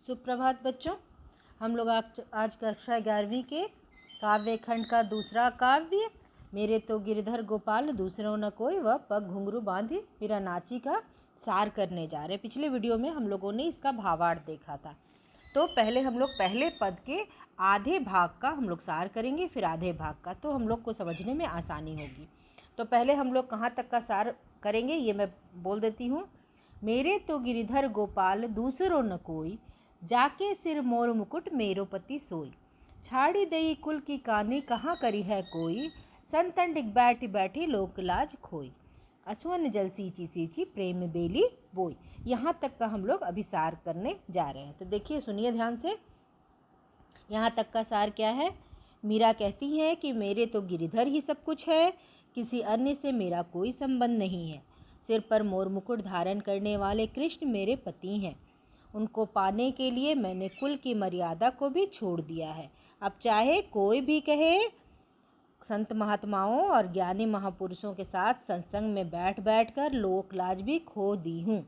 सुप्रभात बच्चों। हम लोग आज कक्षा 11वीं के काव्य खंड का दूसरा काव्य मेरे तो गिरधर गोपाल दूसरों न कोई व पग घुंघरू बांधी मेरा नाची का सार करने जा रहे। पिछले वीडियो में हम लोगों ने इसका भावार्थ देखा था। तो पहले हम लोग पहले पद के आधे भाग का हम लोग सार करेंगे, फिर आधे भाग का, तो हम लोग को समझने में आसानी होगी। तो पहले हम लोग कहाँ तक का सार करेंगे ये मैं बोल देती हूँ। मेरे तो गिरधर गोपाल दूसरो न कोई, जाके सिर मोर मुकुट मेरो पति सोई। छाड़ी दई कुल की कानी कहाँ करी है कोई, संतन डिग बैठी बैठी लोक लाज खोई। असवन जल सींची सींची प्रेम बेली बोई। यहाँ तक का हम लोग अभी सार करने जा रहे हैं। तो देखिए, सुनिए ध्यान से। यहाँ तक का सार क्या है? मीरा कहती है कि मेरे तो गिरधर ही सब कुछ है, किसी अन्य से मेरा कोई संबंध नहीं है। सिर पर मोर मुकुट धारण करने वाले कृष्ण मेरे पति हैं। उनको पाने के लिए मैंने कुल की मर्यादा को भी छोड़ दिया है। अब चाहे कोई भी कहे, संत महात्माओं और ज्ञानी महापुरुषों के साथ सत्संग में बैठ बैठकर लोक लाज भी खो दी हूँ।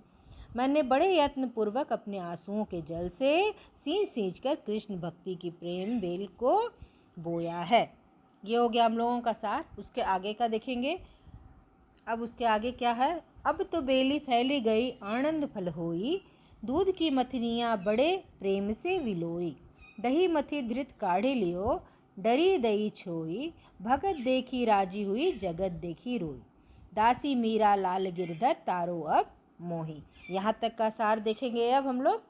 मैंने बड़े यत्न पूर्वक अपने आंसुओं के जल से सींच सींच कर कृष्ण भक्ति की प्रेम बेल को बोया है। ये हो गया हम लोगों का सार। उसके आगे का देखेंगे। अब उसके आगे क्या है? अब तो बेली फैली गई आनंद फल होई, दूध की मथनियाँ बड़े प्रेम से विलोई। दही मथी धृत काढ़े लियो, डरी दई छोई। भगत देखी राजी हुई, जगत देखी रोई। दासी मीरा लाल गिरधर तारो अब मोही। यहाँ तक का सार देखेंगे अब हम लोग।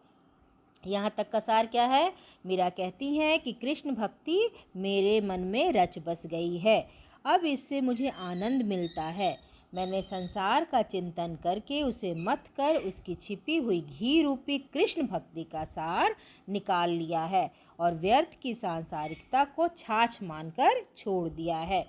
यहाँ तक का सार क्या है? मीरा कहती है कि कृष्ण भक्ति मेरे मन में रच बस गई है। अब इससे मुझे आनंद मिलता है। मैंने संसार का चिंतन करके उसे मथ कर उसकी छिपी हुई घी रूपी कृष्ण भक्ति का सार निकाल लिया है और व्यर्थ की सांसारिकता को छाछ मानकर छोड़ दिया है।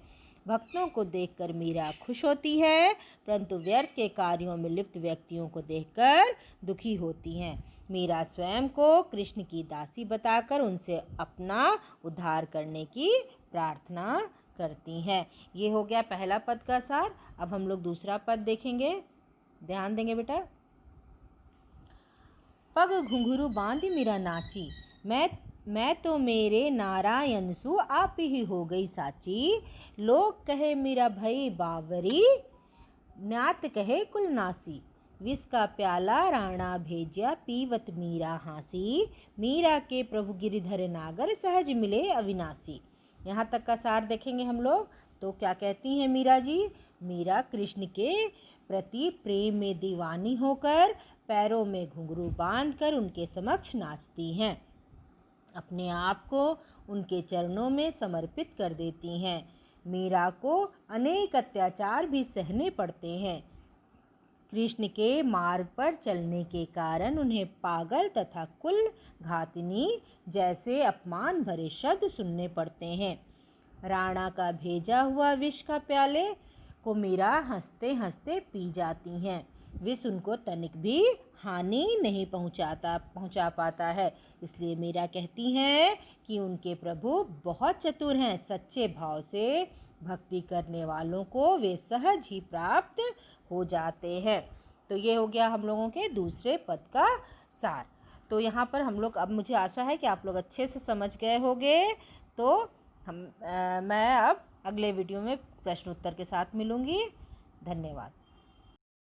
भक्तों को देखकर मीरा खुश होती है, परंतु व्यर्थ के कार्यों में लिप्त व्यक्तियों को देखकर दुखी होती हैं। मीरा स्वयं को कृष्ण की दासी बताकर उनसे अपना उद्धार करने की प्रार्थना करती हैं। ये हो गया पहला पद का सार। अब हम लोग दूसरा पद देखेंगे। ध्यान देंगे बेटा। पग घुंघरू बांधी मीरा नाची, मैं तो मेरे नारायण सु आप ही हो गई साची। लोग कहे मीरा भई बावरी, नात कहे कुल नासी। विष का प्याला राणा भेजा, पीवत मीरा हासी। मीरा के प्रभु गिरिधर नागर, सहज मिले अविनाशी। यहाँ तक का सार देखेंगे हम लोग। तो क्या कहती हैं मीरा जी? मीरा कृष्ण के प्रति प्रेम में दीवानी होकर पैरों में घुंघरू बांधकर उनके समक्ष नाचती हैं, अपने आप को उनके चरणों में समर्पित कर देती हैं। मीरा को अनेक अत्याचार भी सहने पड़ते हैं। कृष्ण के मार्ग पर चलने के कारण उन्हें पागल तथा कुल घातिनी जैसे अपमान भरे शब्द सुनने पड़ते हैं। राणा का भेजा हुआ विष का प्याले को मीरा हंसते हंसते पी जाती हैं। विष उनको तनिक भी हानि नहीं पहुंचा पाता है। इसलिए मीरा कहती हैं कि उनके प्रभु बहुत चतुर हैं। सच्चे भाव से भक्ति करने वालों को वे सहज ही प्राप्त हो जाते हैं। तो ये हो गया हम लोगों के दूसरे पद का सार। तो यहाँ पर हम लोग, अब मुझे आशा है कि आप लोग अच्छे से समझ गए होंगे। तो मैं अब अगले वीडियो में प्रश्न उत्तर के साथ मिलूँगी। धन्यवाद।